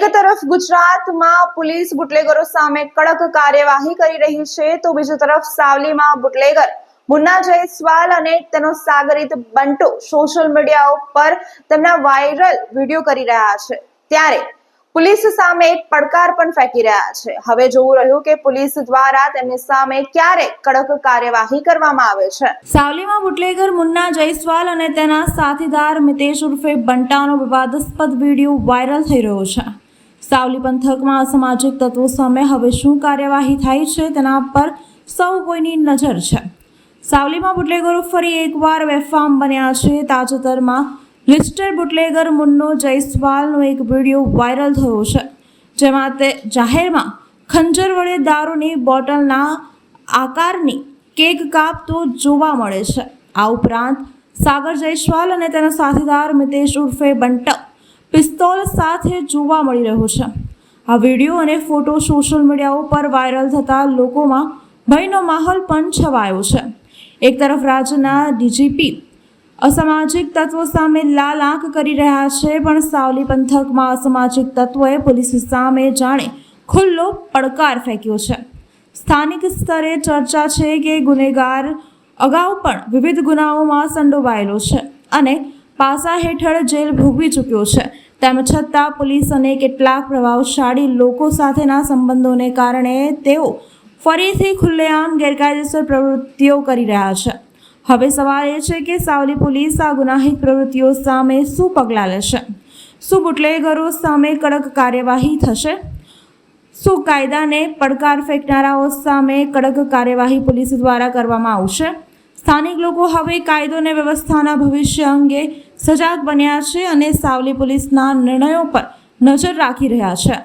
એક તરફ ગુજરાતમાં પોલીસ બુટલેગરો સામે કડક કાર્યવાહી કરી રહી છે, તો બીજી તરફ સાવલીમાં બુટલેગર મુન્ના જયસ્વાલ અને તેનો સાગરીત બંટો સોશિયલ મીડિયા ઉપર તેમના વાયરલ વિડીયો કરી રહ્યા છે, ત્યારે પોલીસ સામે એક પડકાર પણ ફેંકી રહ્યા છે। હવે જોવું રહ્યું કે પોલીસ દ્વારા તેમની સામે ક્યારે કડક કાર્યવાહી કરવામાં આવે છે। સાવલીમાં બુટલેગર મુન્ના જયસ્વાલ અને તેના સાથીદાર મિતેશ ઉર્ફે બંટાનો વિવાદાસ્પદ વિડીયો વાયરલ થઈ રહ્યો છે। સાવલી પંથકમાં અસામાજિક તત્વો સામે હવે શું કાર્યવાહી થાય છે તેના પર સૌ કોઈની નજર છે। સાવલીમાં બુટલેગરો ફરી એકવાર બેફામ બન્યા છે। તાજેતરમાં લિસ્ટેડ બુટલેગર મુન્નો જયસ્વાલનો એક વિડીયો વાયરલ થયો છે, જેમાં તે જાહેરમાં ખંજર વડે દારૂની બોટલના આકારની કેક કાપતો જોવા મળે છે। આ ઉપરાંત સાગર જયસ્વાલ અને તેના સાથીદાર મિતેશ ઉર્ફે બંટો પિસ્તોલ સાથે જોવા મળી રહ્યો છે। આ વિડીયો અને ફોટો સોશિયલ મીડિયા ઉપર વાયરલ થતા લોકોમાં ભયનો માહોલ પણ છવાયો છે। એક તરફ રાજ્યના ડીજીપી અસામાજિક તત્વો સામે લાલ આંખ કરી રહ્યા છે, પણ સાવલી પંથકમાં અસામાજિક તત્વોએ પોલીસ સામે જાણે ખુલ્લો પડકાર ફેંક્યો છે। સ્થાનિક સ્તરે ચર્ચા છે કે ગુનેગાર અગાઉ પણ વિવિધ ગુનાઓમાં સંડોવાયેલો છે અને પાસા હેઠળ જેલ ભોગવી ચૂક્યો છે। તેમ છતાં પોલીસ અને કેટલાક પ્રભાવશાળી લોકો સાથેના સંબંધોને કારણે તેઓ ફરીથી ખુલ્લેઆમ ગેરકાયદેસર પ્રવૃત્તિઓ કરી રહ્યા છે। હવે સવાલ એ છે કે સાવલી પોલીસ આ ગુનાહિત પ્રવૃત્તિઓ સામે શું પગલાં લેશે? શું બુટલેગરો સામે કડક કાર્યવાહી થશે? શું કાયદાને પડકાર ફેંકનારાઓ સામે કડક કાર્યવાહી પોલીસ દ્વારા કરવામાં આવશે? સ્થાનિક લોકો હવે કાયદો અને વ્યવસ્થાના ભવિષ્ય અંગે સજાગ બન્યા છે અને સાવલી પોલીસના નિર્ણયો પર નજર રાખી રહ્યા છે।